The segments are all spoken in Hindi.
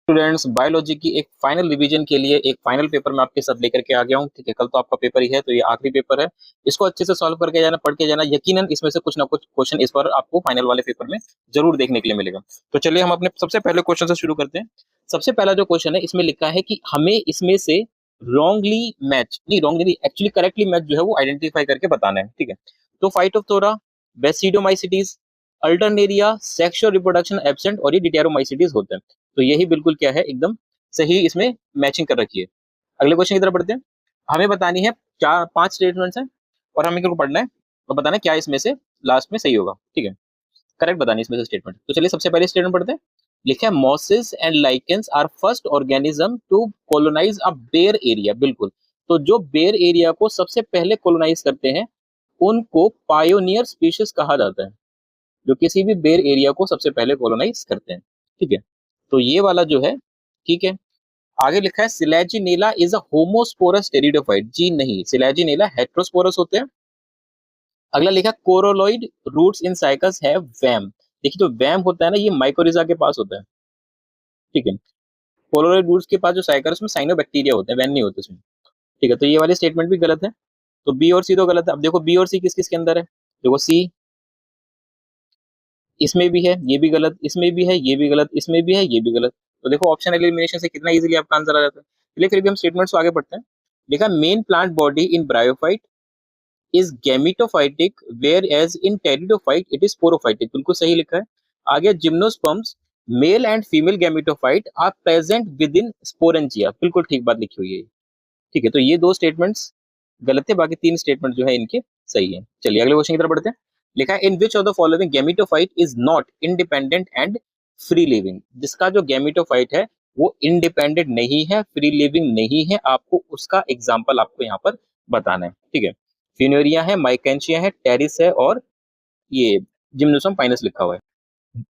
स्टूडेंट्स, बायोलॉजी की एक फाइनल रिवीजन के लिए एक फाइनल पेपर मैं आपके साथ लेकर के आ गया हूँ। ठीक है, कल तो आपका पेपर ही है, तो ये आखिरी पेपर है। इसको अच्छे से सॉल्व करके जाना, पढ़ के जाना। यकीनन इसमें से कुछ ना कुछ क्वेश्चन इस बार आपको फाइनल वाले पेपर में जरूर देखने के लिए मिलेगा। तो चलिए हम अपने सबसे पहले क्वेश्चन से शुरू करते हैं। सबसे पहला जो क्वेश्चन है, इसमें लिखा है कि हमें इसमें से रॉन्गली एक्चुअली करेक्टली मैच जो है वो आइडेंटिफाई करके बताना है। ठीक है, तो phytophthora, basidiomycetes, alternaria, sexual reproduction absent और ये डिटेरोमाइसिटीज होते हैं। तो यही बिल्कुल क्या है, एकदम सही इसमें मैचिंग कर रखी है। अगले क्वेश्चन की तरफ बढ़ते हैं। हमें बतानी है 4-5 स्टेटमेंट्स हैं और हमें इनको पढ़ना है और बताना है क्या इसमें से लास्ट में सही होगा। ठीक है, करेक्ट बतानी है इसमें से स्टेटमेंट। तो चलिए सबसे पहले स्टेटमेंट पढ़ते हैं। लिखा है mosses and lichens are first organism to colonise a bare area. बिल्कुल, तो जो बेयर एरिया को सबसे पहले कॉलोनाइज करते हैं उनको पायोनियर स्पीशीज कहा जाता है, जो किसी भी बेयर एरिया को सबसे पहले कॉलोनाइज करते हैं। ठीक है, तो ये वाला जो है ठीक है। आगे लिखा है selaginella is a homosporous pteridophyte. जी नहीं, सिलेजिनेला हेट्रोस्पोरस होते हैं। अगला लिखा coralloid roots in cycas have VAM. देखिए, जो वैम होता है ना, ये माइकोरिजा के पास होता है। ठीक है, कोरोलॉइड रूट्स के पास जो साइकस में साइनोबैक्टीरिया होते हैं, वैम नहीं होते उसमें। ठीक है, तो ये वाली स्टेटमेंट भी गलत है। तो बी और सी तो गलत है। अब देखो बी और सी किस किस के अंदर है। देखो सी इसमें भी है, ये भी गलत, इसमें भी है, ये भी गलत, इसमें भी है, ये भी गलत। तो देखो ऑप्शन एलिमिनेशन से कितना इजीली आपका आंसर आ जाता है। चलिए फिर भी हम स्टेटमेंट्स को आगे पढ़ते हैं। देखा main plant body in bryophyte is gametophytic whereas in pteridophyte it is sporophytic. बिल्कुल सही लिखा है। आगे gymnosperms male and female gametophyte are present within sporangia. बिल्कुल ठीक बात लिखी हुई है। ठीक है, तो ये 2 स्टेटमेंट्स गलत है, बाकी 3 स्टेटमेंट जो है इनके सही है। चलिए अगले क्वेश्चन की तरफ बढ़ते हैं। लिखा है in which of the following gametophyte is not independent and free living. जिसका जो गैमेटोफाइट है वो इंडिपेंडेंट नहीं है, फ्री लिविंग नहीं है, आपको उसका एग्जाम्पल आपको यहाँ पर बताना है। ठीक है, फ्यूनेरिया है, माइकेंशिया है, टेरिस है और ये जिम्नोसम पाइनस लिखा हुआ है।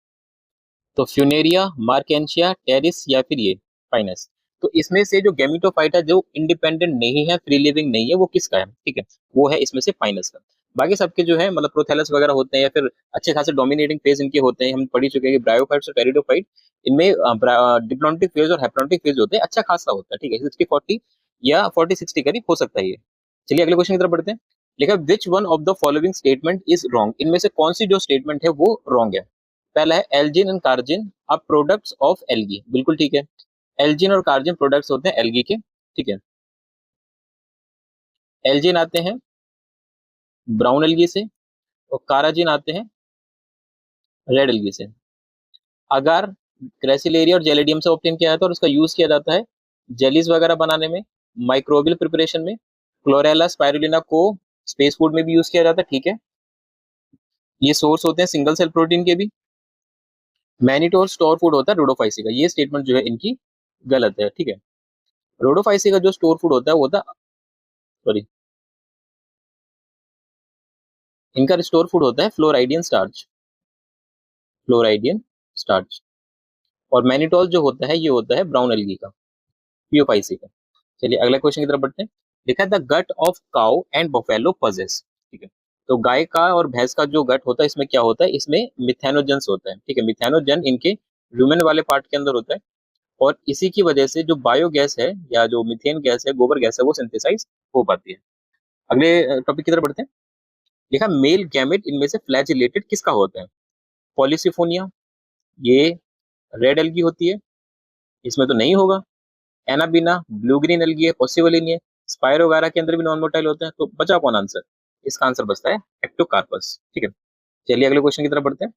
तो फ्यूनेरिया, मार्केंशिया, टेरिस या फिर ये पाइनस। तो इसमें से जो गैमेटोफाइट है जो इंडिपेंडेंट नहीं है, फ्री लिविंग नहीं है, वो किसका है? ठीक है, वो है इसमें से पाइनस का। बाकी सबके जो है मतलब प्रोथैलस वगैरह होते हैं या फिर अच्छे खासे डोमिनेटिंग फेज इनके होते हैं। हम पढ़ ही चुके हैं कि ब्रायोफाइट्स और टेरिडोफाइट इनमें डिप्लॉन्टिक फेज और हैप्लॉन्टिक फेज होते हैं, अच्छा खासा होता है। ठीक है, 60-40 या 40-60 करीब हो सकता है ये। चलिए अगले क्वेश्चन की तरफ बढ़ते हैं। लिखा which one of the following statement is wrong. इनमें से कौन सी जो स्टेटमेंट है वो रॉन्ग है? पहला है algin and carrageenan are products of algae. बिल्कुल ठीक है, एल्जिन और कार्जिन प्रोडक्ट्स होते हैं एल्गी के। ठीक है, एल्जिन आते हैं ब्राउन एल्गी से और काराजिन आते हैं रेड एल्गी से। अगर क्रेसिलेरिया और जेलिडियम से ऑब्टेन किया जाता है और उसका यूज किया जाता है जेलीज वगैरह बनाने में, माइक्रोबियल प्रिपरेशन में। क्लोरेला स्पाइरुलिना को स्पेस फूड में भी यूज किया जाता है। ठीक है, ये सोर्स होते हैं सिंगल सेल प्रोटीन के भी। मैनिटोल स्टोर फूड होता है रोडोफाइसी का। ये स्टेटमेंट जो है इनकी गलत है। ठीक है, रोडोफाइसी का जो स्टोर फूड होता है वो होता है, सॉरी, इनका स्टोर फूड होता है फ्लोराइडियन स्टार्च, फ्लोराइडियन स्टार्च। और मैनिटोल जो होता है ये होता है ब्राउन एल्गी का, पियोफाइसी का। चलिए अगले क्वेश्चन की तरफ बढ़ते हैं। लिखा है the gut of cow and buffalo possess. ठीक है, तो गाय का और भैंस का जो गट होता है इसमें क्या होता है? इसमें मिथेनोजेंस होता है। ठीक है, मिथेनोजन इनके ल्यूमेन वाले पार्ट के अंदर होता है और इसी की वजह से जो बायोगैस है या जो मीथेन गैस है, गोबर गैस है, वो सिंथेसाइज हो पाती है। अगले टॉपिक की तरफ बढ़ते हैं। देखा मेल गैमेट इनमें से फ्लैजिलेटेड किसका होता है? पॉलीसिफोनिया, ये रेड एल्गी होती है, इसमें तो नहीं होगा। एनाबिना, ब्लू ग्रीन एल्गी है, पॉसिबल ही नहीं है। स्पाइरो वगैरह के अंदर भी नॉन मोटाइल होते हैं। तो बचा कौन आंसर? इसका आंसर बचता है एक्टोकार्पस। ठीक है, चलिए अगले क्वेश्चन की तरफ बढ़ते हैं।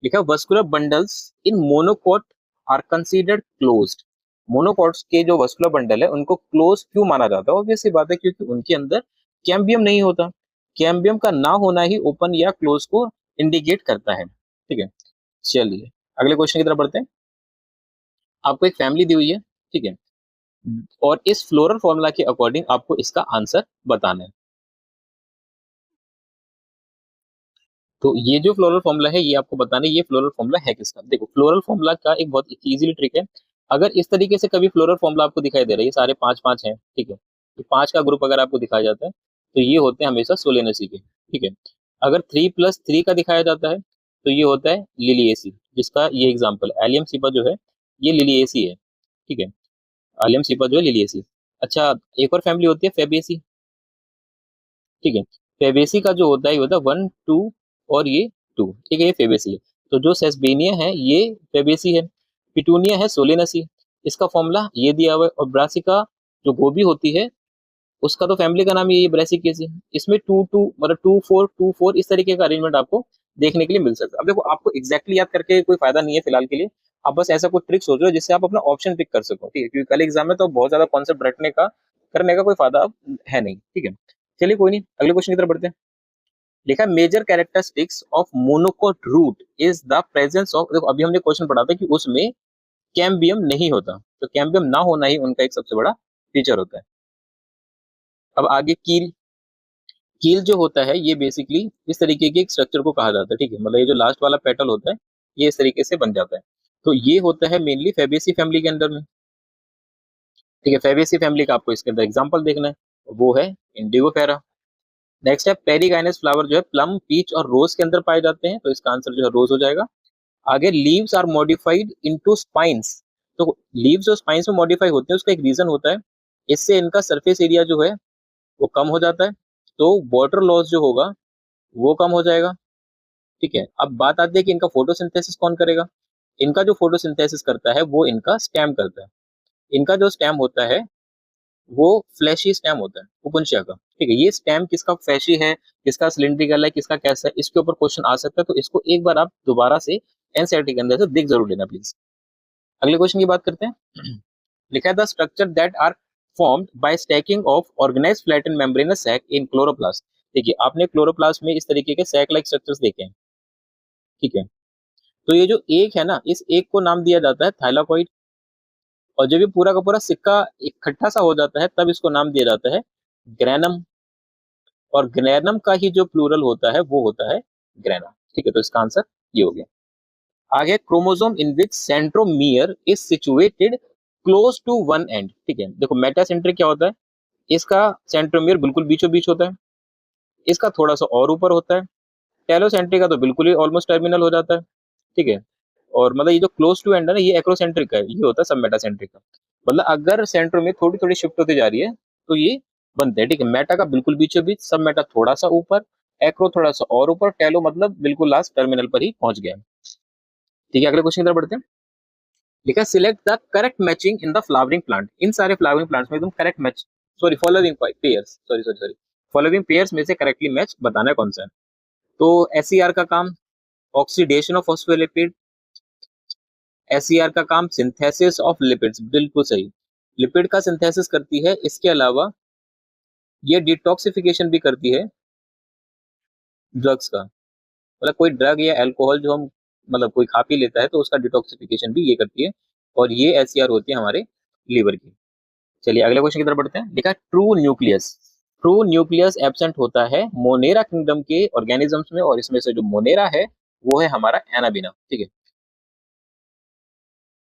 लिखा vascular bundles in monocot are considered closed. Monocots के जो वस्कुलर बंडल है उनको क्लोज क्यों माना जाता है? ऑब्वियस सी बात है, क्योंकि उनके अंदर कैम्बियम नहीं होता। कैम्बियम का ना होना ही ओपन या क्लोज को इंडिकेट करता है। ठीक है, चलिए अगले क्वेश्चन की तरफ बढ़ते हैं। आपको एक फैमिली दी हुई है, ठीक है, और इस फ्लोरल फॉर्मूला के अकॉर्डिंग आपको इसका आंसर बताना है। तो ये जो फ्लोरल फॉर्मूला है ये आपको बताना है ये फ्लोरल फॉर्मूला है किसका। देखो फ्लोरल फॉर्मूला का एक बहुत इजीली ट्रिक है। अगर इस तरीके से कभी फ्लोरल फॉर्मूला आपको दिखाई दे रहा है, ये सारे 5-5 हैं, ठीक है, तो 5 का ग्रुप अगर आपको दिखाया जाता है तो ये होते हैं हमेशा सोलेनेसी के। ठीक है, अगर 3+3 का दिखाया जाता है तो ये होता है लिलिएसी, जिसका ये एग्जाम्पल एलियम सिपा जो है ये लिलिएसी है। ठीक है, आलियम सिपा जो है लिलियेसी। अच्छा, एक और फैमिली होती है फेबेसी, ठीक है, फेबेसी का जो होता है ये होता है 1 2 और ये 2, ठीक है, ये फेबेसी है। तो जो सेसबेनिया है ये फेबेसी है, पिटूनिया है सोलेनसी, इसका फॉर्मूला ये दिया हुआ है। और ब्रासिका जो गोभी होती है उसका तो फैमिली का नाम ये ब्रेसिकेसी। इसमें 2 2 मतलब 2 4 2 4 इस तरीके का अरेंजमेंट आपको देखने के लिए मिल सकता है। अब देखो आपको एग्जैक्टली याद करके कोई फायदा नहीं है फिलहाल के लिए, आप बस ऐसा कोई ट्रिक सोच रहे हो जिससे आप अपना ऑप्शन पिक कर सको, ठीक है, क्योंकि कल एग्जाम में तो बहुत ज्यादा कॉन्सेप्ट रटने का करने का कोई फायदा अब है नहीं, ठीक है। चलिए कोई नहीं, अगले क्वेश्चन की तरफ बढ़ते हैं। लिखा major characteristics of monocot root is the presence of, देखो अभी हमने क्वेश्चन पढ़ा था कि उसमें कैम्बियम नहीं होता, तो कैम्बियम ना होना ही उनका एक सबसे बड़ा फीचर होता है। अब आगे कील, कील जो होता है ये बेसिकली इस तरीके के एक स्ट्रक्चर को कहा जाता है, ठीक है, मतलब ये जो लास्ट वाला पेटल होता है ये इस तरीके से बन जाता है। तो ये होता है मेनली फेबेसी फैमिली के अंदर में, ठीक है, फेबेसी फैमिली का आपको इसके अंदर एग्जांपल देखना है, वो है इंडिगो फेरा। नेक्स्ट है पेरीगाइनस फ्लावर जो है प्लम पीच और रोज के अंदर पाए जाते हैं, तो इसका आंसर जो है रोज हो जाएगा। आगे leaves are modified into spines, तो लीव्स जो स्पाइंस में मॉडिफाई होते हैं उसका एक रीजन होता है, इससे इनका सरफेस एरिया जो है वो कम हो जाता है, तो वाटर लॉस जो होगा वो कम हो जाएगा, ठीक है। अब बात आती है कि इनका फोटोसिंथेसिस कौन करेगा, इनका जो फोटोसिंथेसिस करता है वो इनका स्टेम करता है। इनका जो स्टेम होता है वो फ्लैशी स्टेम होता है उपुंशिया का, ठीक है। ये स्टेम किसका फ्लैशी है, किसका सिलिंड्रिकल है, किसका कैसा है, इसके ऊपर क्वेश्चन आ सकता है, तो इसको एक बार आप दोबारा से एनसीईआरटी के अंदर से देख जरूर लेना प्लीज। अगले क्वेश्चन की बात करते हैं। लिखा है the structure that are formed by stacking of organised flattened membranous sac in chloroplast. देखिए आपने क्लोरोप्लास्ट में इस तरीके के सैक लाइक स्ट्रक्चर्स देखे हैं, ठीक है। तो ये जो एक है ना, इस एक को नाम दिया जाता है थाइलाकोइड, और जब ये पूरा का पूरा सिक्का इकट्ठा सा हो जाता है तब इसको नाम दिया जाता है ग्रेनम, और ग्रेनम का ही जो प्लूरल होता है वो होता है ग्रेना, ठीक है। तो इसका आंसर ये हो गया। आगे chromosome in which centromere is situated close to one end, ठीक है। देखो मेटासेंट्रिक क्या होता है, इसका सेंट्रोमियर बिल्कुल बीचों बीच होता है, इसका थोड़ा सा और ऊपर होता है। टेलोसेंट्रिक का तो बिल्कुल ही ऑलमोस्ट टर्मिनल हो जाता है, ठीक है। और मतलब ये जो क्लोज टू एंड है ना ये एक्रोसेंट्रिक का है, ये होता है सब मेटासेंट्रिक का। मतलब अगर सेंट्रोमियर थोड़ी थोड़ी शिफ्ट होती जा रही है तो ये बनते हैं, ठीक है। मेटा का बिल्कुल बीचों बीच, सब मेटा थोड़ा सा ऊपर, एक्रो थोड़ा सा और ऊपर, टेलो मतलब बिल्कुल लास्ट टर्मिनल पर ही पहुंच गया, ठीक है। अगले क्वेश्चन की तरफ बढ़ते हैं। लिखा select the correct matching in the flowering plant, इन सारे फ्लावरिंग प्लांट्स में तुम correct match, sorry following pairs, sorry sorry sorry, following pairs में से करेक्टली मैच बताना है कौन सा है। तो एसईआर का काम ऑक्सीडेशन ऑफ फॉस्फोलिपिड, एसईआर का काम सिंथेसिस ऑफ लिपिड्स, बिल्कुल सही, लिपिड का सिंथेसिस करती है। इसके अलावा ये डिटॉक्सिफिकेशन भी करती है ड्रग्स का, मतलब कोई ड्रग या अल्कोहल जो हम मतलब कोई खा पी लेता है तो उसका डिटॉक्सिफिकेशन भी ये करती है, और ये एसईआर होती है हमारे लीवर की। चलिए अगले क्वेश्चन की तरफ बढ़ते हैं। लिखा true nucleus, true nucleus absent होता है मोनेरा किंगडम के ऑर्गेनिजम्स में, और इसमें से जो मोनेरा है वो है हमारा एनाबिना, ठीक है।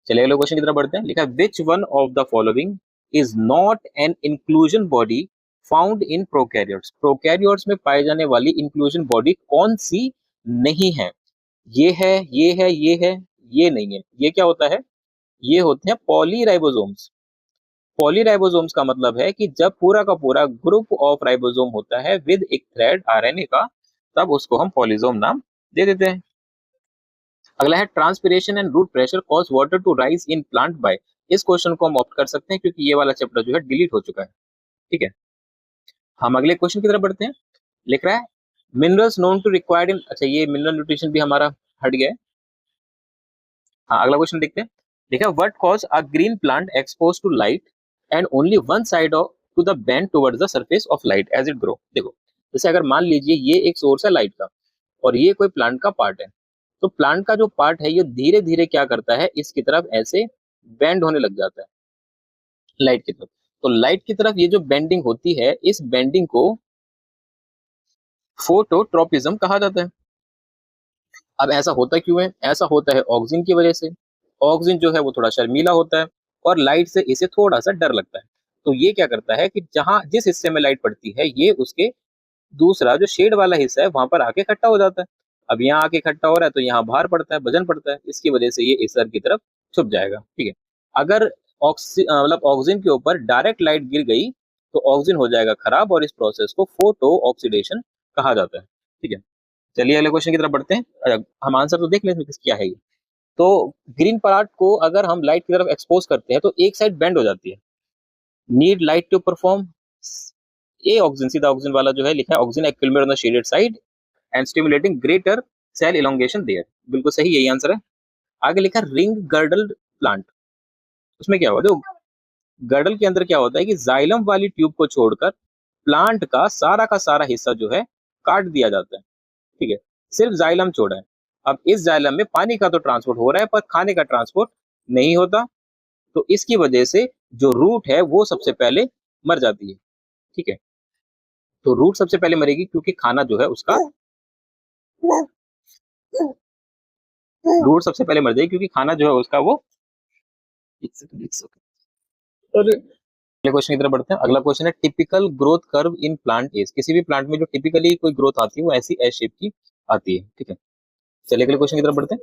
चलिए अगले क्वेश्चन की तरफ बढ़ते हैं। लिखा which one of the following is not N inclusion body found in prokaryotes, prokaryotes में पाए जाने वाली इंक्लूजन बॉडी कौन सी नहीं है, ये है, ये है, ये है, ये नहीं है। ये क्या होता है, ये होते हैं पॉलीराइबोसोम्स। पॉलीराइबोसोम्स का मतलब है कि जब पूरा का पूरा ग्रुप ऑफ राइबोसोम होता है विद एक थ्रेड आरएनए का, तब उसको हम पॉलीसोम नाम दे देते हैं। अगला है transpiration and root pressure cause water to rise in plant by, इस क्वेश्चन को हम ऑप्ट कर सकते हैं क्योंकि ये वाला चैप्टर जो है डिलीट हो चुका है, ठीक है। हम अगले क्वेश्चन की तरफ बढ़ते हैं। लिख रहा है minerals known to required in, अच्छा ये मिनरल न्यूट्रिशन भी हमारा हट गया है। हाँ अगला क्वेश्चन देखते हैं। देखा what cause a green plant expose to light and only one side of to the bend towards the surface of light as it grow. देखो जैसे अगर मान लीजिए ये एक सोर्स है लाइट का और ये कोई प्लांट का पार्ट है, तो प्लांट का जो पार्ट है ये धीरे धीरे क्या करता है, इसकी तरफ ऐसे बेंड होने लग जाता है लाइट की तरफ। तो लाइट की तरफ ये जो बेंडिंग होती है, इस बेंडिंग को फोटोट्रोपिज्म कहा जाता है। अब ऐसा होता क्यों है, ऐसा होता है ऑक्सीजन की वजह से। ऑक्सीजन जो है वो थोड़ा शर्मीला होता है और लाइट से इसे थोड़ा सा डर लगता है, तो ये क्या करता है कि जहां जिस हिस्से में लाइट पड़ती है ये उसके दूसरा जो शेड वाला हिस्सा है वहां पर आके इकट्ठा हो जाता है। अब यहाँ आके इकट्ठा हो रहा है तो यहाँ भार पड़ता है, वजन पड़ता है, इसकी वजह से ये इस सर की तरफ छुप जाएगा, ठीक है। अगर मतलब ऑक्सीजन के ऊपर डायरेक्ट लाइट गिर गई तो ऑक्सीजन हो जाएगा खराब और इस प्रोसेस को फोटो ऑक्सीडेशन कहा जाता है। ठीक है, चलिए अगले क्वेश्चन की तरफ बढ़ते हैं। हम आंसर तो देख लेते हैं क्या है ये। तो ग्रीन पार्ट को अगर हम लाइट की तरफ एक्सपोज करते हैं तो एक साइड बेंड हो जाती है। Need light to perform, a oxygen, सीधा ऑक्सीजन वाला जो है लिखा है oxygen accumulate on the shaded side and stimulating greater cell elongation there, बिल्कुल सही यही आंसर है। आगे लिखा रिंग गर्डल्ड प्लांट, उसमें क्या हुआ, जो गर्डल के अंदर क्या होता है कि जाइलम वाली ट्यूब को छोड़कर प्लांट का सारा हिस्सा जो है काट दिया जाता है। ठीक है, सिर्फ जाइलम छोड़ा है। अब इस जाइलम में पानी का तो ट्रांसपोर्ट हो रहा है पर खाने का ट्रांसपोर्ट नहीं होता, तो इसकी वजह से जो रूट है वो सबसे पहले मर जाती है। ठीक है, तो रूट सबसे पहले मरेगी क्योंकि खाना जो है उसका, रूट सबसे पहले मर जाएगी क्योंकि खाना जो है उसका वो, अगले क्वेश्चन की तरफ बढ़ते हैं। अगला क्वेश्चन है typical growth curve in plant is, किसी भी प्लांट में जो टिपिकली कोई ग्रोथ आती है वो ऐसी एस शेप की आती है। ठीक है, चलिए अगले क्वेश्चन की तरफ बढ़ते हैं।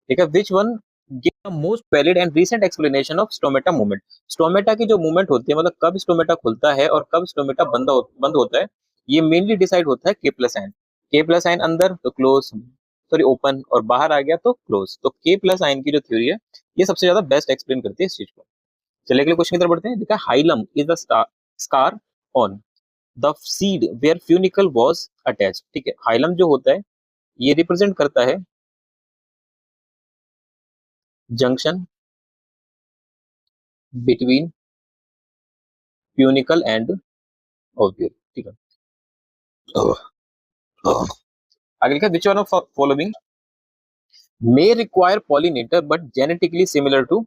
ठीक है, which one give the most valid and recent explanation of stomata movement, stomata की जो मूवमेंट होती है, मतलब कब स्टोमेटा खुलता है और कब स्टोमेटा बंद होता है, ये मेनली डिसाइड होता है के प्लस आयन। के प्लस आयन अंदर तो क्लोज, सॉरी ओपन, और बाहर आ गया तो क्लोज। तो के प्लस आयन की जो थ्योरी है ये सबसे ज्यादा बेस्ट एक्सप्लेन करती है इस चीज को। चलिए अगले क्वेश्चन की तरफ बढ़ते हैं। देखा hilum is the scar on the seed where funicle was attached. ठीक है, हाइलम जो होता है ये रिप्रेजेंट करता है junction between funicle and ovule. ठीक है, आगे लिखा which one of following may require pollinator but genetically similar to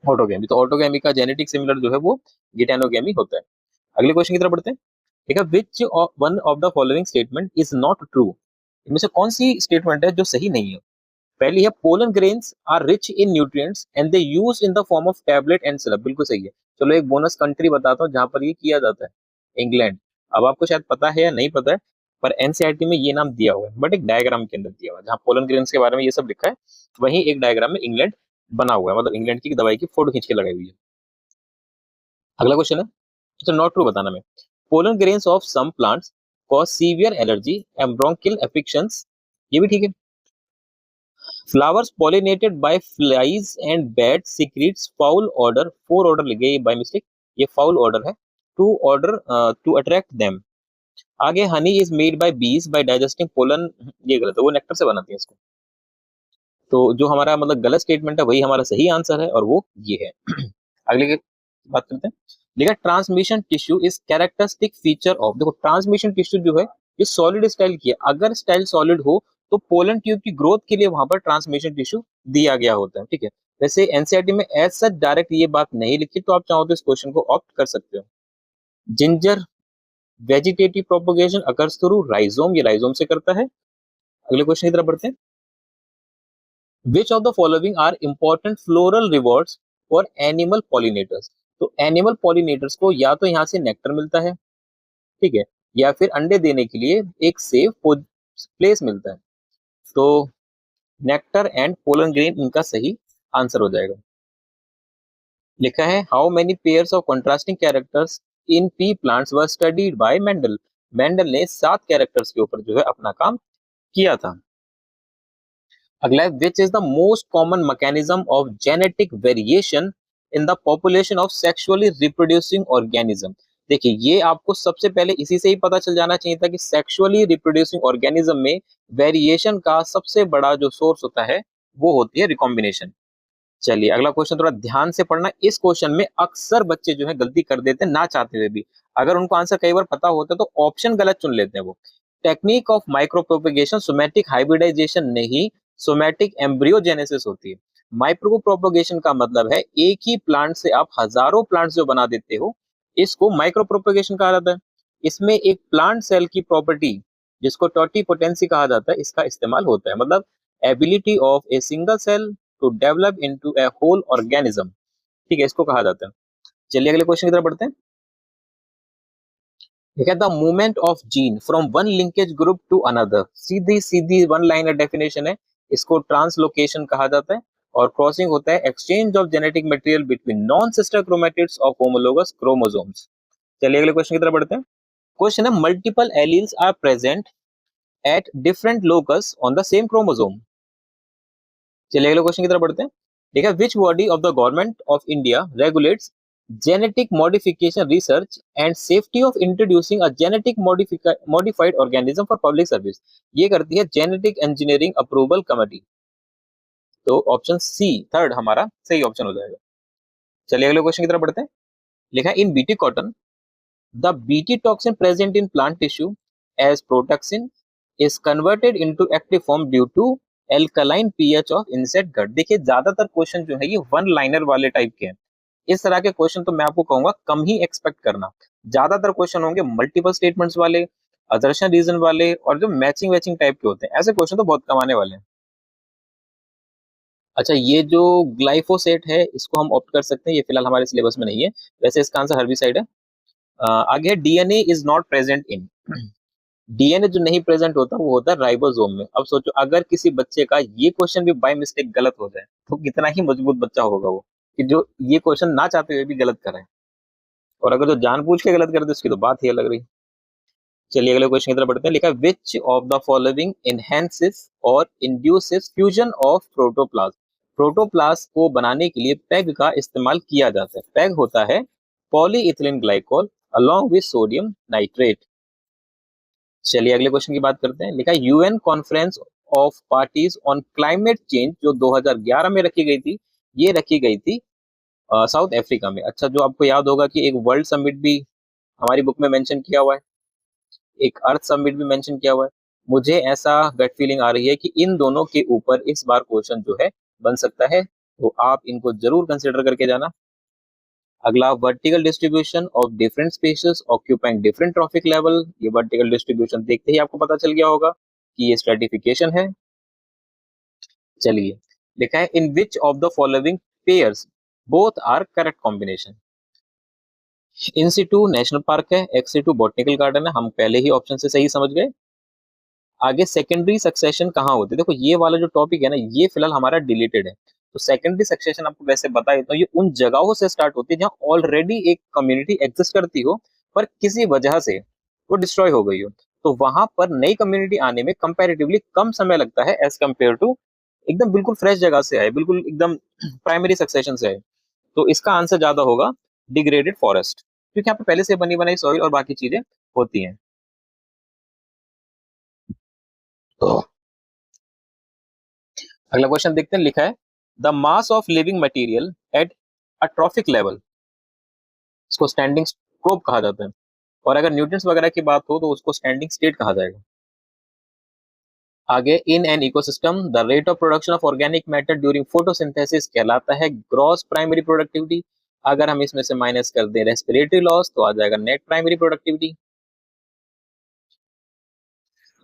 autogamy. तो ऑटोगेमी का जेनेटिक सिमिलर जो है वो गिटेनोगेमी होता है। अगले क्वेश्चन की तरफ बढ़ते हैं। ठीक है, विच one of the following statement is not true, इनमें से कौन सी स्टेटमेंट है जो सही नहीं है। पहली है pollen grains are rich in nutrients and they use in the form of tablet and syrup, बिल्कुल सही है। चलो एक बोनस कंट्री बताता हूँ जहां पर ये किया जाता है, इंग्लैंड। अब आपको शायद पता है या नहीं पता है, पर एनसीईआरटी में ये नाम दिया हुआ है, बट एक डायग्राम के अंदर दिया हुआ है जहाँ पोलन ग्रेन्स के बारे में ये सब लिखा है, वहीं एक डायग्राम में इंग्लैंड बना हुआ है, मतलब इंग्लैंड की दवाई की फोटो खींच के लगाई हुई है। अगला क्वेश्चन है, तो नॉट ट्रू बताना में, pollen grains of some plants cause severe allergy and bronchial affections, ये भी ठीक है। Flowers pollinated by flies and bat secrets foul order, four order लिख गए बाय मिस्टेक, ये फाउल ऑर्डर है, to order to attract them. आगे honey is made by bees by digesting pollen, ये गलत है, वो नेक्टर से बनाती है इसको। तो जो हमारा मतलब गलत स्टेटमेंट है वही हमारा सही आंसर है और वो ये है। अगले की बात करते हैं। देखा transmission tissue is characteristic feature of, देखो ट्रांसमिशन टिश्यू जो है ये सॉलिड स्टाइल की है, अगर स्टाइल सॉलिड हो तो पोलन ट्यूब की ग्रोथ के लिए वहां पर ट्रांसमिशन टिश्यू दिया गया होता है। ठीक है, वैसे एनसीईआरटी में एज सच डायरेक्ट ये बात नहीं लिखी, तो आप चाहो तो इस क्वेश्चन को ऑप्ट कर सकते हो। Ginger vegetative propagation occurs through rhizome, ये राइजोम से करता है। अगले क्वेश्चन की तरफ बढ़ते हैं। Which of the following are important floral rewards for animal pollinators? तो एनिमल पॉलिनेटर्स को या तो यहाँ से नेक्टर मिलता है, ठीक है, या फिर अंडे देने के लिए एक सेफ प्लेस मिलता है। तो नेक्टर एंड पोलन ग्रेन इनका सही आंसर हो जाएगा। लिखा है how many pairs of contrasting characters in P plants were studied by Mendel, Mendel ने 7 कैरेक्टर्स के ऊपर जो है अपना काम किया था। अगला है which is the most common mechanism of genetic variation in the population of sexually reproducing organism. देखिए ये आपको सबसे पहले इसी से ही पता चल जाना चाहिए था कि सेक्सुअली रिप्रोड्यूसिंग ऑर्गेनिज्म में वेरिएशन का सबसे बड़ा जो सोर्स होता है वो होती है रिकॉम्बिनेशन। चलिए अगला क्वेश्चन थोड़ा ध्यान से पढ़ना, इस क्वेश्चन में अक्सर बच्चे जो है गलती कर देते हैं ना चाहते हुए भी, अगर उनको आंसर कई बार पता होता है तो ऑप्शन गलत चुन लेते हैं वो। Technique of micro propagation somatic hybridization नहीं, सोमैटिक एम्ब्रियोजेनेसिस होती है। माइक्रो प्रोपेगेशन का मतलब है एक ही प्लांट से आप हजारों प्लांट्स जो बना देते हो, इसको माइक्रो प्रोपेगेशन कहा जाता है। इसमें एक प्लांट सेल की प्रॉपर्टी जिसको टोटिपोटेंसी कहा जाता है इसका इस्तेमाल होता है, मतलब ability of a single cell to develop into a whole organism, ठीक है, इसको कहा जाता है। चलिए अगले क्वेश्चन की तरफ बढ़ते हैं। ठीक है, the movement of gene from one linkage group to another, सीधी सीधी वन लाइनर डेफिनेशन है, इसको ट्रांसलोकेशन कहा जाता है। और क्रॉसिंग होता है exchange of genetic material between non sister chromatids of homologous chromosomes. चलिए अगले क्वेश्चन की तरफ बढ़ते हैं। क्वेश्चन है multiple alleles are present at different locus on the same chromosome. चलिए अगले क्वेश्चन की तरफ बढ़ते हैं। देखिए which body of the government of India regulates genetic modification research and safety of introducing a genetic modified organism for public service. ये करती है जेनेटिक इंजीनियरिंग अप्रूवल कमेटी। तो ऑप्शन सी थर्ड हमारा सही ऑप्शन हो जाएगा। चलिए अगले क्वेश्चन की तरफ बढ़ते हैं। लिखा है in Bt cotton the Bt toxin present in plant tissue as protoxin is converted into active form due to alkaline pH of insect gut. देखिए ज्यादातर क्वेश्चन जो है ये वन लाइनर वाले टाइप के हैं। इस तरह के क्वेश्चन तो मैं आपको कहूंगा कम ही एक्सपेक्ट करना। ज्यादातर क्वेश्चन होंगे मल्टीपल स्टेटमेंट्स वाले, अदर्शन रीजन वाले और जो मैचिंग वैचिंग टाइप के होते हैं। ऐसे क्वेश्चन तो बहुत कम आने वाले हैं। अच्छा ये जो ग्लाइफोसेट है इसको हम ऑप्ट कर सकते हैं, ये फिलहाल हमारे सिलेबस में नहीं है। वैसे इसका आंसर हर्बिसाइड है। आगे DNA is not present in. DNA जो नहीं प्रेजेंट होता वो होता है राइबोसोम में। अब सोचो अगर किसी बच्चे का ये क्वेश्चन भी बाय मिस्टेक गलत हो जाए तो कितना ही मजबूत बच्चा होगा वो, कि जो ये क्वेश्चन ना चाहते हुए भी गलत करे। और अगर जो जानबूझ के गलत करे तो उसकी तो बात ही अलग रही। चलिए अगले क्वेश्चन की तरफ बढ़ते हैं। लिखा है which of the following enhances और induces fusion of protoplast. Protoplast को बनाने के लिए पैग का इस्तेमाल किया जाता है। पैग होता है polyethylene glycol along with sodium nitrate. चलिए अगले क्वेश्चन की बात करते हैं। लिखा है UN conference of parties on climate change जो 2011 में रखी गई थी, ये रखी गई थी साउथ अफ्रीका में। अच्छा जो आपको याद होगा कि एक वर्ल्ड समिट भी हमारी बुक में मेंशन किया हुआ है, एक अर्थ समिट भी मेंशन किया हुआ है। मुझे ऐसा गट फीलिंग आ रही है कि इन दोनों के ऊपर इस बार क्वेश्चन जो है बन सकता है, तो आप इनको जरूर कंसिडर करके जाना। अगला vertical distribution of different species occupying different trophic level. ये वर्टिकल डिस्ट्रीब्यूशन देखते ही आपको पता चल गया होगा कि ये स्ट्रेटिफिकेशन है। चलिए लिखा है in which of the following pairs both are correct combination. In situ national park है, एक्स सिटू बॉटनिकल गार्डन है, हम पहले ही ऑप्शन से सही समझ गए। आगे सेकेंडरी सक्सेशन कहाँ होती है, देखो ये वाला जो टॉपिक है ना ये फिलहाल हमारा डिलीटेड है। तो सेकेंडरी सक्सेशन आपको वैसे बता देता हूँ, ये उन जगहों से स्टार्ट होती है जहाँ ऑलरेडी एक कम्युनिटी एग्जिस्ट करती हो पर किसी वजह से वो डिस्ट्रॉय हो गई हो। तो वहां पर नई कम्युनिटी आने में कंपैरेटिवली कम समय लगता है एज कम्पेयर टू एकदम बिल्कुल फ्रेश जगह से आए, बिल्कुल एकदम प्राइमरी सक्सेशन से आए। तो इसका आंसर ज्यादा होगा डिग्रेडेड फॉरेस्ट, क्योंकि यहाँ पे पहले से बनी बनाई सॉइल और बाकी चीजें होती हैं। तो अगला क्वेश्चन देखते हैं। लिखा है the mass of living material at a trophic level, इसको स्टैंडिंग स्ट्रोक कहा जाता है। और अगर न्यूट्रिएंट्स वगैरह की बात हो तो उसको स्टैंडिंग स्टेट कहा जाएगा। आगे in an ecosystem the rate of production of organic matter during photosynthesis कहलाता है ग्रॉस प्राइमरी प्रोडक्टिविटी। अगर हम इसमें से माइनस कर दें रेस्पिरेटरी लॉस तो आ जाएगा नेट प्राइमरी प्रोडक्टिविटी।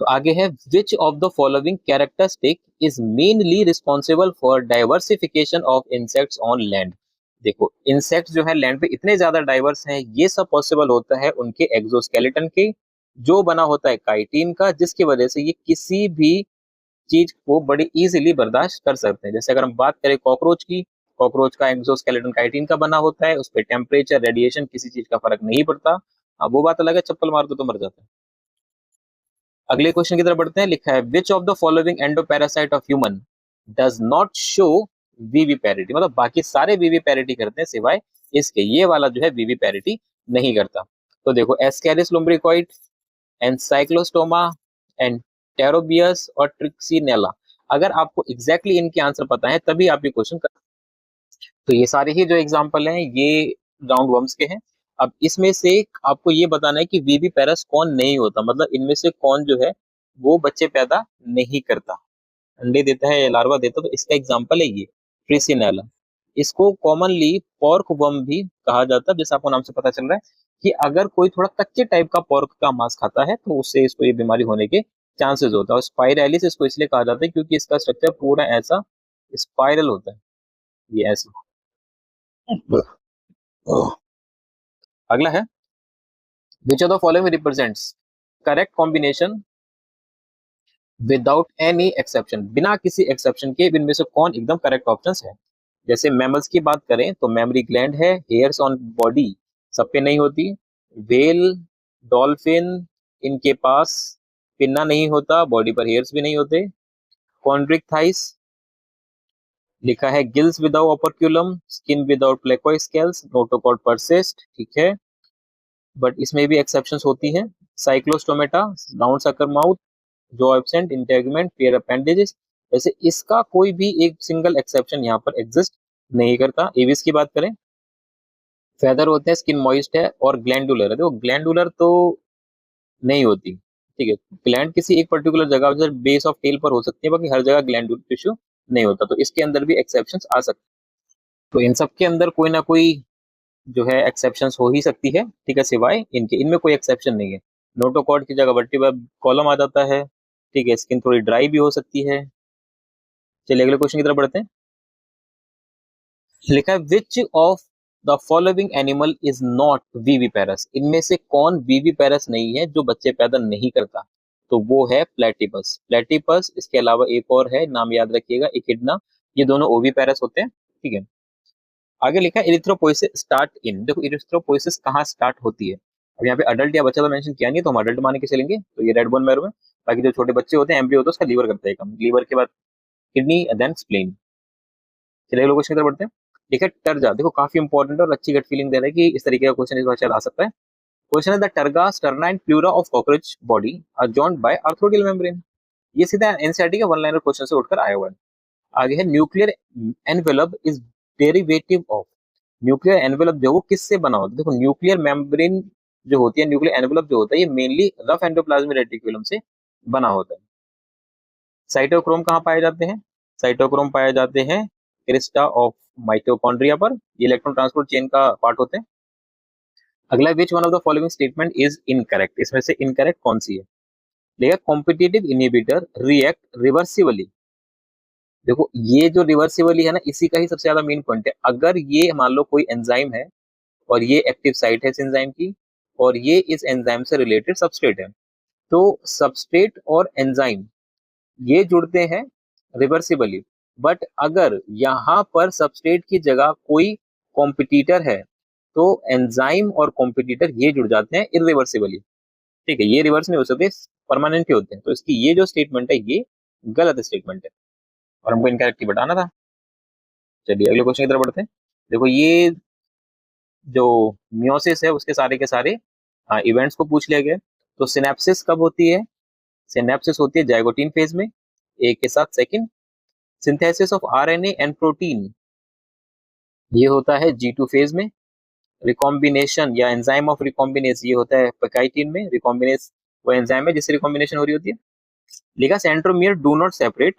तो आगे है which of the following characteristic is mainly responsible for diversification of insects on land. देखो इंसेक्ट्स जो है लैंड पे इतने ज्यादा डाइवर्स हैं, ये सब पॉसिबल होता है उनके एक्सोस्केलेटन के जो बना होता है काइटिन का, जिसकी वजह से ये किसी भी चीज को बड़ी इजीली बर्दाश्त कर सकते हैं। जैसे अगर हम बात करें कॉकरोच की, कॉकरोच का एक्सोस्केलेटन काइटिन का बना होता है, उस पर टेम्परेचर रेडिएशन किसी चीज का फर्क नहीं पड़ता। अब वो बात अलग है चप्पल मार दो तो मर जाता है। अगले क्वेश्चन की तरफ बढ़ते हैं। लिखा है which of the following endoparasite of human does not show VV मतलब बाकी सारे वीवी करते हैं सिवाय इसके, ये वाला जो है वीवी नहीं करता। तो देखो एस्केरिस लुम्ब्रिकॉइड, एनसाइक्लोस्टोमा, एंटेरोबियस और ट्रिक्सिनेला। अगर आपको एग्जैक्टली इनके आंसर पता है तभी आप ये क्वेश्चन कर। तो ये सारे ही जो एग्जांपल हैं ये राउंड वर्म्स के हैं। अब इसमें से आपको ये बताना है कि वीवी पैरस कौन नहीं होता, मतलब इनमें से कौन जो है वो बच्चे पैदा नहीं करता, अंडे देता है या लार्वा देता। तो इसका एग्जांपल है ये ट्रिसिनेला। इसको कॉमनली पॉर्क वर्म भी कहा जाता है, जैसे आपको नाम से पता चल रहा है कि अगर कोई थोड़ा कच्चे टाइप का पॉर्क का मांस खाता है तो उससे इसको ये बीमारी होने के चांसेस होता है। और स्पाइरलिस इसको इसलिए कहा जाता है क्योंकि इसका स्ट्रक्चर पूरा ऐसा स्पाइरल होता है, ये ऐसा। अगला है which of the following represents correct combination without any exception, बिना किसी एक्सेप्शन के इनमें से कौन एकदम करेक्ट ऑप्शन है। जैसे मैमल्स की बात करें तो मेमोरी ग्लैंड है, हेयर्स ऑन बॉडी सब पे नहीं होती, वेल, डॉल्फिन, इनके पास पिन्ना नहीं होता, बॉडी पर हेयर्स भी नहीं होते। कॉन्ड्रिक थाइस लिखा है, gills without operculum, skin without placoid scales, notochord persist, ठीक है, बट इसमें भी एक्सेप्शंस होती हैं। साइक्लोस्टोमेटा, राउंड सकर माउथ, जो एब्सेंट, इंटेगमेंट, पेयर अपेंडेजेस, वैसे इसका कोई भी एक सिंगल एक्सेप्शन यहाँ पर एग्जिस्ट नहीं करता। एविस की बात करें, फेदर होते हैं, स्किन मॉइस्ट है और ग्लैंडुलर है। देखो ग्लैंडुलर तो नहीं होती, ठीक है, ग्लैंड किसी एक पर्टिकुलर जगह पर बेस ऑफ टेल पर हो सकती है, बाकी हर जगह ग्लैंडुलर टिश्यू नहीं होता, तो इसके अंदर भी एक्सेप्शंस आ सकते हैं। तो इन सब के अंदर कोई ना कोई जो है एक्सेप्शंस हो ही सकती है, ठीक है, सिवाय इनके, इनमें कोई एक्सेप्शन नहीं है। नोटोकॉर्ड की जगह वर्टिब्रल कॉलम आ जाता है, ठीक है, स्किन थोड़ी ड्राई भी हो सकती है। चलिए अगले क्वेश्चन की तरफ बढ़ते हैं। लिखा है, which of the following animal is not viviparous, इनमें से कौन वीवीपेरस नहीं है, जो बच्चे पैदा नहीं करता, तो वो है प्लेटिपस। प्लेटिपस, इसके अलावा एक और है, नाम याद रखिएगा, इकिडना, ये दोनों ओवीपेरस होते हैं, ठीक है। आगे लिखा है, इरिथ्रोपोइसिस स्टार्ट इन, देखो इरिथ्रोपोइसिस कहाँ स्टार्ट होती है। अब यहाँ पे अडल्ट या बच्चा तो मेंशन किया नहीं, तो हम अडल्ट मान के चलेंगे, तो ये रेड बोन मैरो में। बाकी जो छोटे बच्चे होते हैं, एम्ब्रियो होता है, उसका लीवर करता है काम, लीवर के बाद किडनी, देन स्प्लीन। चलिए लोग क्वेश्चन की तरफ बढ़ते हैं। देखिए टर्जा, देखो काफी इंपॉर्टेंट और अच्छी गट फीलिंग दे रहा है कि इस तरीके का क्वेश्चन इस बार शायद आ सकता है। क्वेश्चन है, the terga sterna and pleura of cockroach body are joined by arthrodial membrane. ये सीधा एनसीईआरटी का वन लाइनर क्वेश्चन से उठकर आया हुआ है। आगे है, nuclear envelope is derivative of, nuclear envelope जो वो किससे बना होता है। देखो न्यूक्लियर मेम्ब्रेन जो होती है, न्यूक्लियर एनवेलप जो होता है, ये मेनली रफ एंडोप्लाज्मिक रेटिकुलम से बना होता है। साइटोक्रोम कहाँ पाए जाते हैं, साइटोक्रोम पाए जाते हैं क्रिस्टा ऑफ माइटोकॉन्ड्रिया पर, ये इलेक्ट्रॉन ट्रांसपोर्ट चेन का पार्ट होते हैं। अगला, विच one of the following statement is incorrect, इसमें से इनकरेक्ट कौन सी है। देखिए, कॉम्पिटिटिव इनहिबिटर रिएक्ट रिवर्सिबली, देखो ये जो रिवर्सिबली है ना, इसी का ही सबसे ज्यादा मेन पॉइंट है। अगर ये मान लो कोई एंजाइम है और ये एक्टिव साइट है इस एंजाइम की, और ये इस एंजाइम से रिलेटेड सबस्ट्रेट है, तो सबस्ट्रेट और एंजाइम ये जुड़ते हैं रिवर्सिबली। बट अगर यहाँ पर सबस्ट्रेट की जगह कोई कॉम्पिटिटर है, तो एंजाइम और कॉम्पिटिटर ये जुड़ जाते हैं इरिवर्सिबली, ठीक है, ये रिवर्स नहीं हो सकते, परमानेंट ही होते हैं। तो इसकी ये जो स्टेटमेंट है, ये गलत स्टेटमेंट है और हमको इनकरेक्ट ही बताना था। चलिए अगले क्वेश्चन की तरफ बढ़ते हैं। देखो ये जो मियोसिस है उसके सारे के सारे इवेंट्स को पूछ लिया गया। तो सिनेप्सिस कब होती है, सिनेप्सिस होती है जाइगोटीन फेज में, एक के साथ second. Synthesis of RNA and protein ये होता है G2 फेज में। रिकॉम्बिनेशन या एंजाइम ऑफ रिकॉम्बिनेस ये होता है पैकाइटिन में। रिकॉम्बिनेस वो एंजाइम है जिससे रिकॉम्बिनेशन हो रही होती है। लिखा, centromere do not separate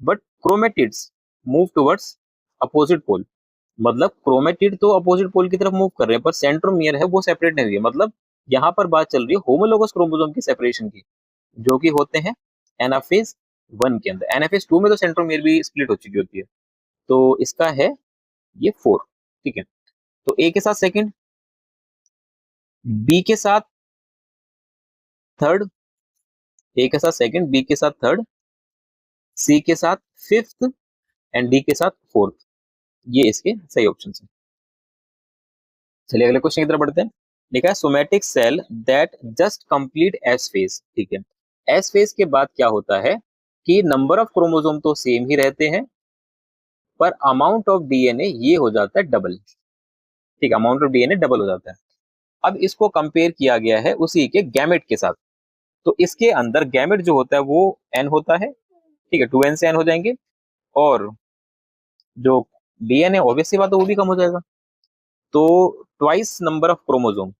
but chromatids move towards opposite pole, मतलब क्रोमेटिड तो अपोजिट पोल की तरफ मूव कर रहे हैं, पर सेंट्रोमियर है वो सेपरेट नहीं हुई है। मतलब यहाँ पर बात चल रही है होमोलोगस क्रोमोसोम की सेपरेशन की, जो कि होते हैं एनाफेज 1 के अंदर। एनाफेज 2 में तो सेंट्रोमियर भी स्प्लिट हो चुकी होती है, तो इसका है ये 4, ठीक है। तो ए के साथ सेकंड, बी के साथ थर्ड, ए के साथ सेकंड, बी के साथ थर्ड, सी के साथ फिफ्थ एंड डी के साथ फोर्थ, ये इसके सही ऑप्शन है। चलिए अगले क्वेश्चन की तरफ बढ़ते हैं। लिखा है, somatic cell that just complete S phase, ठीक है। एस फेज के बाद क्या होता है कि नंबर ऑफ क्रोमोसोम तो सेम ही रहते हैं, पर अमाउंट ऑफ डीएनए ये हो जाता है डबल, ठीक है, अमाउंट ऑफ डीएनए डबल हो जाता है। अब इसको कंपेयर किया गया है उसी के गैमेट के साथ। तो इसके अंदर गैमेट जो होता है वो एन होता है, ठीक है, 2n से n हो जाएंगे, और जो डीएनए ऑब्वियस सी बात है वो भी कम हो जाएगा। तो ट्वाइस नंबर ऑफ क्रोमोसोम,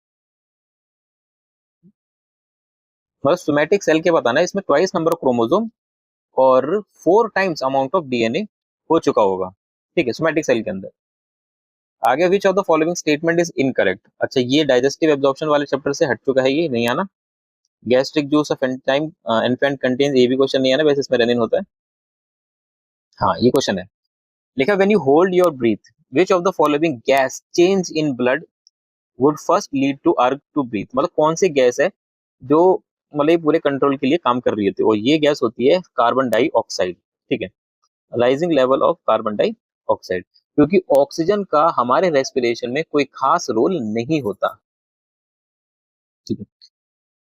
मतलब सोमैटिक सेल के बताना है, इसमें ट्वाइस नंबर ऑफ क्रोमोसोम और 4 टाइम्स अमाउंट ऑफ डीएनए हो चुका होगा, ठीक है, सोमैटिक सेल के अंदर। आगे, विच of the following statement is incorrect, अच्छा ये डाइजेस्टिव एब्जॉर्प्शन वाले चैप्टर से हट चुका है, ये नहीं आना। गैस्ट्रिक जूस ऑफ एंटाइम इन्फेंट कंटेन्स, ये भी क्वेश्चन नहीं आना, वैसे इसमें रेनिन होता है। हाँ ये क्वेश्चन है। लिखा, when you hold your breath which of the following gas change in blood would first lead to urge to breathe, मतलब कौन सी गैस है जो मतलब ये पूरे कंट्रोल के लिए काम कर रही होती है, और ये गैस होती है कार्बन डाइऑक्साइड। ठीक है, rising level of carbon dioxide, क्योंकि ऑक्सीजन का हमारे रेस्पिरेशन में कोई खास रोल नहीं होता। ठीक है,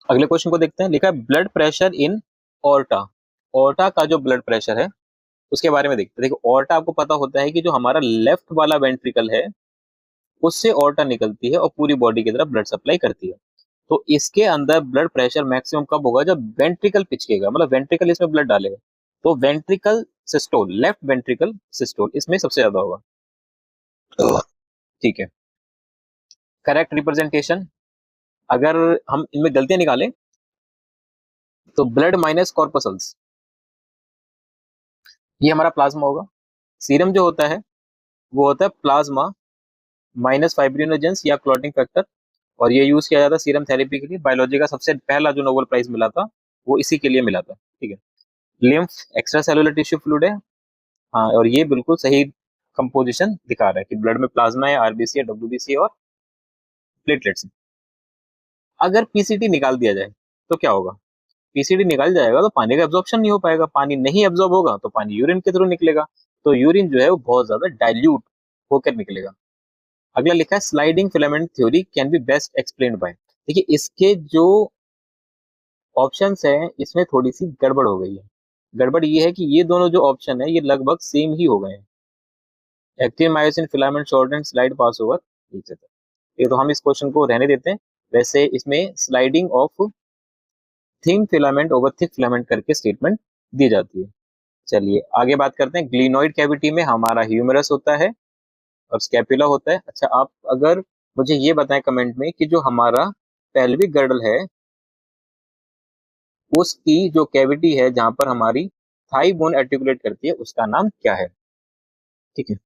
अगले क्वेश्चन को देखते हैं। लिखा है blood pressure in aorta. Aorta का जो ब्लड प्रेशर है उसके बारे में देखते हैं। देखो, ऑर्टा आपको पता होता है कि जो हमारा लेफ्ट वाला वेंट्रिकल है उससे ऑर्टा निकलती है और पूरी बॉडी की तरफ ब्लड सप्लाई करती है। तो इसके अंदर ब्लड प्रेशर मैक्सिमम कब होगा? जब वेंट्रिकल पिचकेगा, मतलब वेंट्रिकल इसमें ब्लड डालेगा। तो ventricle systole, left ventricle systole इसमें सबसे ज्यादा होगा। ठीक है, करेक्ट रिप्रेजेंटेशन अगर हम इनमें गलतियां निकालें तो ब्लड माइनस कॉर्पसल्स, ये हमारा प्लाज्मा होगा। सीरम जो होता है वो होता है प्लाज्मा माइनस फाइब्रिनोजेंस या क्लॉटिंग फैक्टर, और ये यूज किया जाता है सीरम थेरेपी के लिए। बायोलॉजी का सबसे पहला जो नोबेल प्राइज मिला था वो इसी के लिए मिला था। ठीक है, lymph extra cellular tissue fluid है। हाँ, और ये बिल्कुल सही कंपोजिशन दिखा रहा है कि ब्लड में प्लाज्मा है, आरबीसी है, डब्ल्यूबीसी है और प्लेटलेट्स है। अगर पीसीटी निकाल दिया जाए तो क्या होगा? पीसीडी निकल जाएगा तो पानी का एब्जॉर्प्शन नहीं हो पाएगा, पानी नहीं एब्जॉर्ब होगा तो पानी यूरिन के थ्रू निकलेगा, तो यूरिन जो है वो बहुत ज्यादा डाइल्यूट होकर निकलेगा। अगला लिखा है sliding filament theory can be best explained bye. देखिए, इसके जो ऑप्शंस हैं इसमें थोड़ी सी गड़बड़ हो गई है। गड़बड़ ये है कि ये दोनों जो ऑप्शन है ये लगभग सेम ही हो गए हैं। Active myosin filament short and slide past over each other. ये तो हम इस क्वेश्चन को रहने देते हैं। वैसे इसमें sliding of thin filament over thick filament करके स्टेटमेंट दी जाती है। चलिए आगे बात करते हैं। ग्लिनोइड कैविटी में हमारा ह्यूमरस होता है और स्कैपुला होता है। अच्छा, आप अगर मुझे ये बताएं कमेंट में कि जो हमारा पेल्विक गर्डल है उसकी जो कैविटी है जहां पर हमारी थाई बोन आर्टिकुलेट करती है उसका नाम क्या है? ठीक है,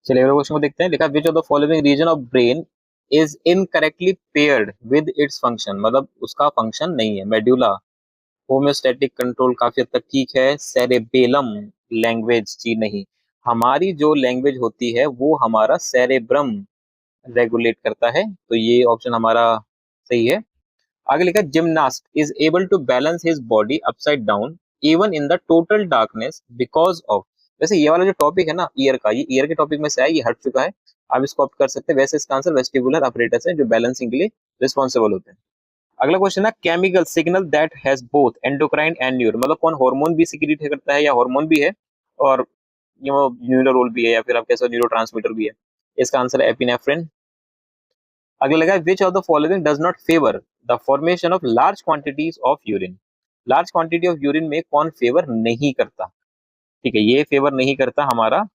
चलिए अगले क्वेश्चन को देखते हैं। लिखा which of the following region of brain is incorrectly paired with its function, मतलब उसका फंक्शन नहीं है। मेडुला, होम्योस्टैटिक कंट्रोल काफी हद तक ठीक है। सेरेबेलम, लैंग्वेज जी नहीं। हमारी जो लैंग्वेज होती है वो हमारा सेरेब्रम रेगुलेट करता है, तो ये ऑप्शन हमारा सही है। आगे लिखा gymnast is able to balance his body upside down even in the total darkness because of. वैसे ये वाला जो टॉपिक है ना ईयर का, ये ईयर के टॉपिक में से है, ये हट चुका है, आप इसको ऑप्ट कर सकते हैं। वैसे इसका आंसर वेस्टिबुलर अपरेटस है जो बैलेंसिंग के लिए रिस्पॉन्सिबल होते हैं। अगला क्वेश्चन है chemical signal that has both endocrine and neuro, मतलब कौन हार्मोन भी सिक्रीट करता है या हार्मोन भी है और ये वो न्यूरो रोल भी है या फिर आप कैसे न्यूरो ट्रांसमीटर भी है। इसका आंसर है एपिनेफ्रिन। अगला लगा विच of the following does not favour the formation of large quantities of urine. Large quantity of urine में कौन फेवर नहीं करता? ठीक है, ये फेवर नहीं करता हमारा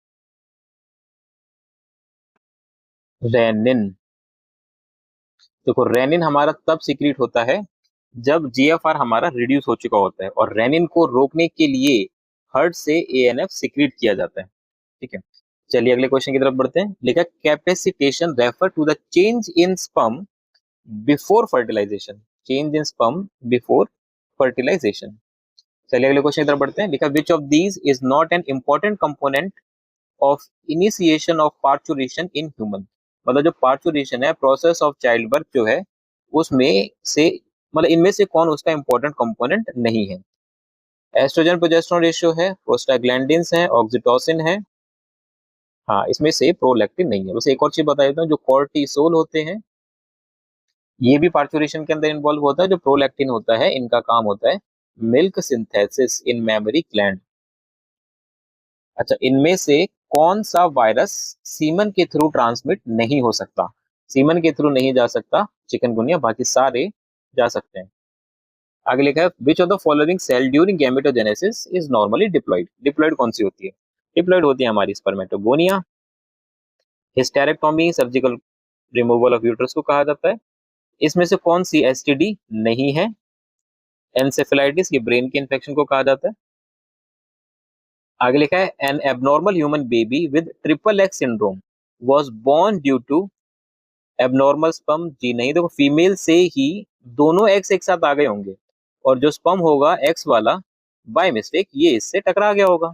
रेनिन। देखो, रेनिन हमारा तब सिक्रीट होता है जब जीएफआर हमारा रिड्यूस हो चुका होता है, और रेनिन को रोकने के लिए हर्ट से एएनएफ सिक्रीट किया जाता है। ठीक है, चलिए अगले क्वेश्चन की तरफ बढ़ते हैं। लिखा capacitation refer to the change in sperm before fertilization. Change in sperm before fertilization. चलिए अगले क्वेश्चन की तरफ बढ़ते हैं। लिखा which of these is not an important component of initiation of parturition in human, मतलब जो पार्चुरेशन है प्रोसेस ऑफ चाइल्ड बर्थ जो है उसमें से, मतलब इनमें से कौन उसका इंपॉर्टेंट कंपोनेंट नहीं है? एस्ट्रोजन प्रोजेस्टेरोन रेशियो है, प्रोस्टाग्लैंडिन्स है, ऑक्सीटोसिन है। हाँ, इसमें से प्रोलैक्टिन नहीं है। बस एक और चीज बता देता हूँ, जो कॉर्टिसोल होते हैं ये भी पार्चुरेशन के अंदर इन्वॉल्व होता है। जो प्रोलैक्टिन होता है इनका काम होता है milk synthesis in memory gland. अच्छा, इनमें से कौन सा वायरस सीमन के थ्रू ट्रांसमिट नहीं हो सकता? सीमन के थ्रू नहीं जा सकता चिकनगुनिया, बाकी सारे जा सकते हैं। आगे लिखा है which of the following cell during gametogenesis is normally diploid. Diploid कौन सी होती है? डिप्लॉयड होती है हमारी spermatogonia. Hysterectomy surgical removal of uterus को कहा जाता है। इसमें से कौन सी एसटीडी नहीं है? एनसेफेलाइटिस, ये ब्रेन के इन्फेक्शन को कहा जाता है। आगे लिखा है an abnormal human baby with triple X syndrome was born due to abnormal sperm. जी नहीं, देखो फीमेल से ही दोनों एक्स एक साथ आ गए होंगे और जो स्पर्म होगा एक्स वाला बाय मिस्टेक ये इससे टकरा गया होगा,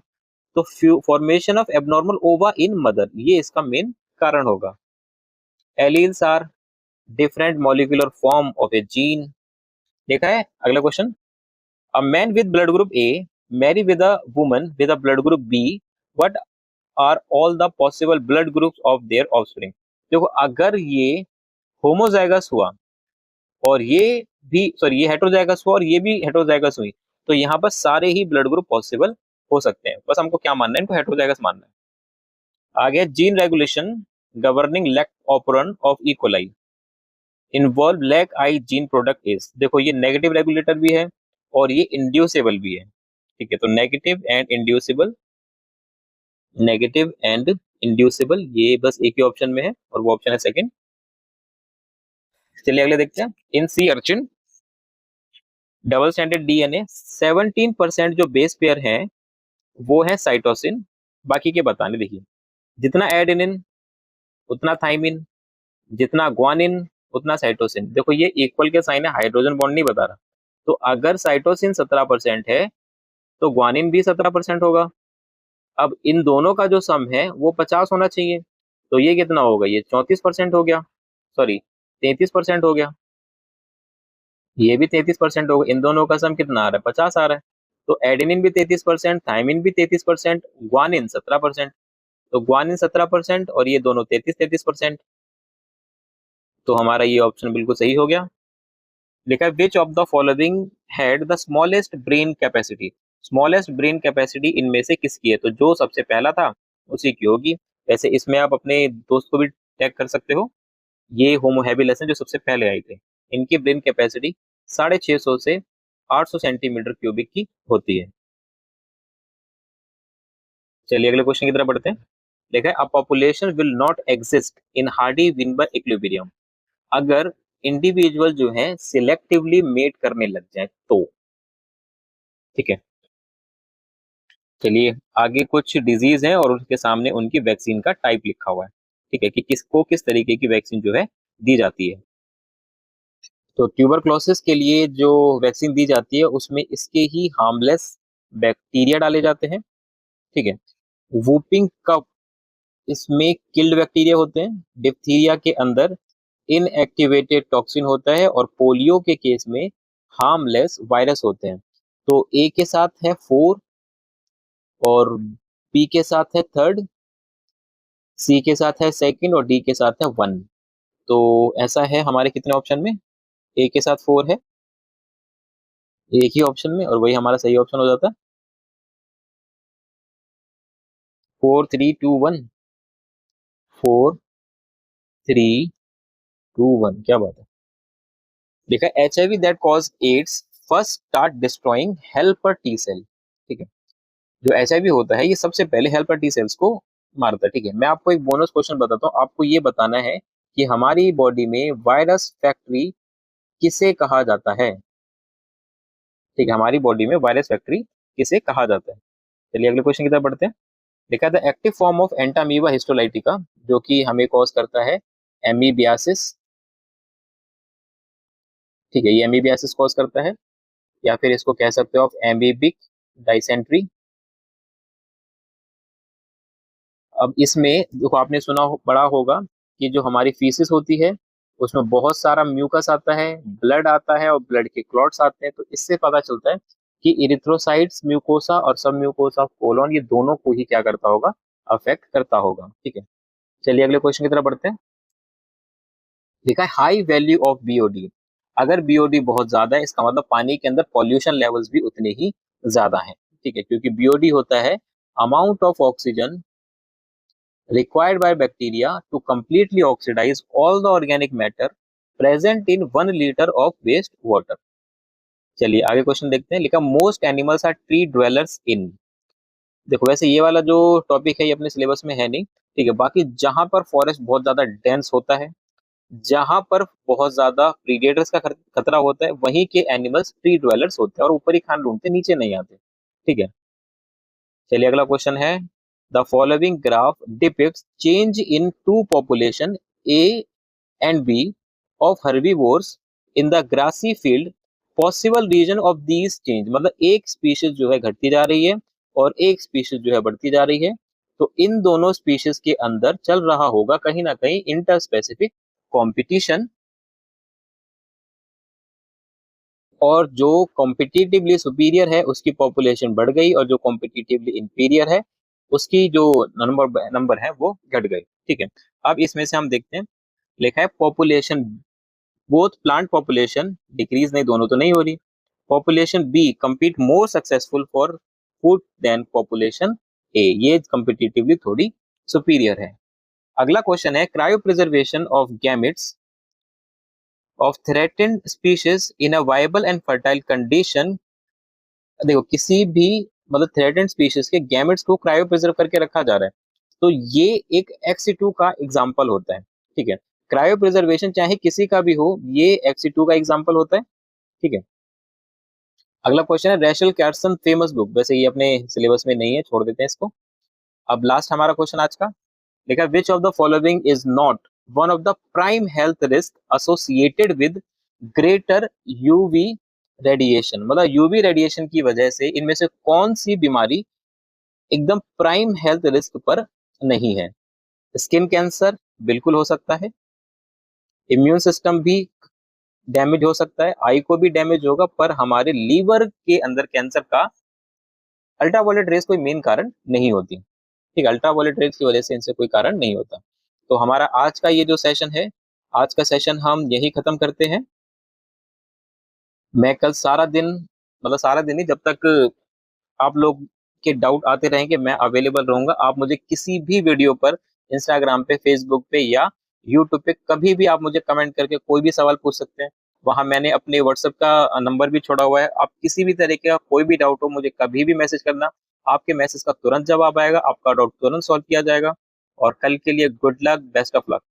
तो फॉर्मेशन ऑफ एबनॉर्मल ओवा इन मदर ये इसका मेन कारण होगा। Alleles are different molecular form of a gene. देखा है? अगला question, a man with blood group A marry with a woman with a blood group B, what are all the possible blood groups of their offspring? देखो, अगर ये होमोजाइगस हुआ और ये भी, सॉरी, ये हेटेरोजाइगस हुआ और ये भी हेटेरोजाइगस हुई, तो यहाँ पर सारे ही ब्लड ग्रुप पॉसिबल हो सकते हैं। बस हमको क्या मानना है? इनको हेटेरोजाइगस मानना है। आगे, gene regulation governing lac operon of E coli involve lac I gene product is. देखो, ये नेगेटिव रेगुलेटर भी है और ये इंड्यूसेबल भी है। ठीक है, तो negative and inducible, negative and inducible, ये बस एक ही ऑप्शन में है और वो ऑप्शन है सेकंड। चलिए अगले देखते हैं। In sea urchin double standard DNA 17% जो बेस पेयर है वो है साइटोसिन, बाकी के बताने। देखिए, जितना एडेनिन उतना थाइमिन, जितना ग्वानिन उतना साइटोसिन। देखो, ये इक्वल के साइन है, हाइड्रोजन बॉन्ड नहीं बता रहा। तो अगर साइटोसिन 17% है तो ग्वानिन भी 17% होगा। अब इन दोनों का जो सम है वो 50 होना चाहिए, तो ये कितना होगा? ये 34% हो गया, सॉरी 33% हो गया, ये भी 33% होगा। इन दोनों का सम कितना आ रहा है? 50 आ रहा है। तो एडेनिन भी 33%, थाइमिन भी 33%, ग्वानिन 17%। तो ग्वानिन 17% और ये दोनों 33%। तो हमारा ये ऑप्शन बिल्कुल सही हो गया। लिखा है which of the following had the smallest brain capacity. Smallest brain capacity इनमें से किसकी है? तो जो सबसे पहला था उसी की होगी। वैसे इसमें आप अपने दोस्त को भी टैग कर सकते हो। ये होमो हैबिलस हैं जो सबसे पहले आए थे। इनकी ब्रेन कैपेसिटी 650 से 800 सेंटीमीटर क्यूबिक की होती है। चलिए अगले क्वेश्चन की तरफ बढ़ते हैं। देखा है, a population will not exist in Hardy Weinberg equilibrium. अगर इंडिविजुअल जो है सिलेक्टिवली मेट करने लग जाए तो। ठीक है, चलिए आगे कुछ डिजीज है और उसके सामने उनकी वैक्सीन का टाइप लिखा हुआ है। ठीक है, कि किसको किस तरीके की वैक्सीन जो है दी जाती है। तो ट्यूबरक्लोसिस के लिए जो वैक्सीन दी जाती है उसमें इसके ही हार्मलेस बैक्टीरिया डाले जाते हैं। ठीक है, वूपिंग कफ, इसमें किल्ड बैक्टीरिया होते हैं। डिप्थीरिया के अंदर इनएक्टिवेटेड टॉक्सिन होता है और पोलियो के केस में हार्मलेस वायरस होते हैं। तो ए के साथ है 4 और बी के साथ है 3, सी के साथ है 2 और डी के साथ है 1। तो ऐसा है हमारे कितने ऑप्शन में? ए के साथ 4 है एक ही ऑप्शन में और वही हमारा सही ऑप्शन हो जाता है। 4 3 2 1, 4 3 2 1, क्या बात है। देखा, HIV that cause AIDS first start destroying helper T cell. ठीक है, जो HIV होता है ये सबसे पहले हेल्पर टी सेल्स को मारता है। ठीक है, मैं आपको एक बोनस क्वेश्चन बताता हूँ। आपको ये बताना है कि हमारी बॉडी में वायरस फैक्ट्री किसे कहा जाता है। ठीक है, हमारी बॉडी में वायरस फैक्ट्री किसे कहा जाता है। चलिए अगले क्वेश्चन की तरफ बढ़ते हैं। देखा था active form of Entamoeba histolytica जो कि हमें कॉज करता है एमीबियासिस। ठीक है, ये एमीबियासिस कॉज करता है, या फिर इसको कह सकते हो आप एमीबिक डाइसेंट्री। अब इसमें देखो, आपने सुना पढ़ा होगा कि जो हमारी फीसिस होती है उसमें बहुत सारा म्यूकस आता है, ब्लड आता है और ब्लड के क्लॉट्स आते हैं। तो इससे पता चलता है कि इरिथ्रोसाइट्स म्यूकोसा और सब म्यूकोसा कोलोन ये दोनों को ही क्या करता होगा? अफेक्ट करता होगा। ठीक है, चलिए अगले क्वेश्चन की तरफ बढ़ते हैं। देखा है हाई वैल्यू ऑफ बीओडी। अगर बीओडी बहुत ज्यादा है इसका मतलब पानी के अंदर पॉल्यूशन लेवल्स भी उतने ही ज्यादा हैं। ठीक है, क्योंकि बीओडी होता है amount of oxygen required by bacteria to completely oxidize all the organic matter present in 1 liter of waste water। चलिए आगे क्वेश्चन देखते हैं। लिखा most animals are tree dwellers in. देखो, वैसे ये वाला जो टॉपिक है ये अपने सिलेबस में है नहीं। ठीक है, बाकी जहां पर फॉरेस्ट बहुत ज्यादा डेंस होता है, जहां पर बहुत ज्यादा प्रीडेटर्स का खतरा होता है, वहीं के एनिमल्स ट्री ड्वेलर्स होते हैं और ऊपर ही खान ढूंढते, नीचे नहीं आते। ठीक है, चलिए अगला क्वेश्चन है। The following graph depicts change in two population A and B of herbivores in the grassy field. Possible reason of these change, मतलब एक स्पीशीज जो है घटती जा रही है और एक स्पीशीज जो है बढ़ती जा रही है। तो इन दोनों स्पीशीज के अंदर चल रहा होगा कहीं ना कहीं इंटर स्पेसिफिक कॉम्पिटिशन। और जो कॉम्पिटिटिवली सुपीरियर है उसकी पॉपुलेशन बढ़ गई और जो कॉम्पिटिटिवली इंफीरियर है उसकी जो नंबर है वो घट गई। ठीक है, अब इसमें से हम देखते हैं, लिखा है population both plant population decrease, नहीं दोनों तो नहीं हो रही, population B compete more successful for food than population A, ये कॉम्पिटिटिवली थोड़ी सुपीरियर है। अगला क्वेश्चन है cryopreservation of gametes of threatened species in a viable and fertile condition. देखो किसी भी मतलब थ्रेटेंड स्पीशीज के गैमेट्स को क्रायो प्रिजर्व करके रखा जा रहा है, तो ये एक एक्सी2 का एग्जाम्पल होता है। ठीक है, क्रायो प्रिजर्वेशन चाहे किसी का भी हो, ये एक्सी2 का एग्जाम्पल होता है। ठीक है, अगला क्वेश्चन है रेचल कैर्सन फेमस बुक, वैसे ये अपने सिलेबस में नहीं है, छोड़ देते हैं इसको। अब लास्ट हमारा क्वेश्चन आज का, देखा विच of the following is not one of the prime health risk associated with greater UV radiation, मतलब यूवी रेडिएशन की वजह से इनमें से कौन सी बीमारी एकदम प्राइम हेल्थ रिस्क पर नहीं है। स्किन कैंसर बिल्कुल हो सकता है, इम्यून सिस्टम भी डैमेज हो सकता है, आई को भी डैमेज होगा, पर हमारे लीवर के अंदर कैंसर का अल्ट्रावायलेट रेस कोई मेन कारण नहीं होती। ठीक, अल्ट्रावायलेट रेस की वजह से इनसे कोई कारण नहीं होता। तो हमारा आज का ये जो सेशन है, आज का सेशन हम यही खत्म करते हैं। मैं कल सारा दिन, मतलब सारा दिन ही, जब तक आप लोग के डाउट आते रहेंगे मैं अवेलेबल रहूंगा। आप मुझे किसी भी वीडियो पर, इंस्टाग्राम पे, फेसबुक पे या यूट्यूब पे कभी भी आप मुझे कमेंट करके कोई भी सवाल पूछ सकते हैं। वहां मैंने अपने व्हाट्सएप का नंबर भी छोड़ा हुआ है, आप किसी भी तरीके का कोई भी डाउट हो मुझे कभी भी मैसेज करना, आपके मैसेज का तुरंत जवाब आएगा, आपका डाउट तुरंत सॉल्व किया जाएगा। और कल के लिए good luck, best of luck.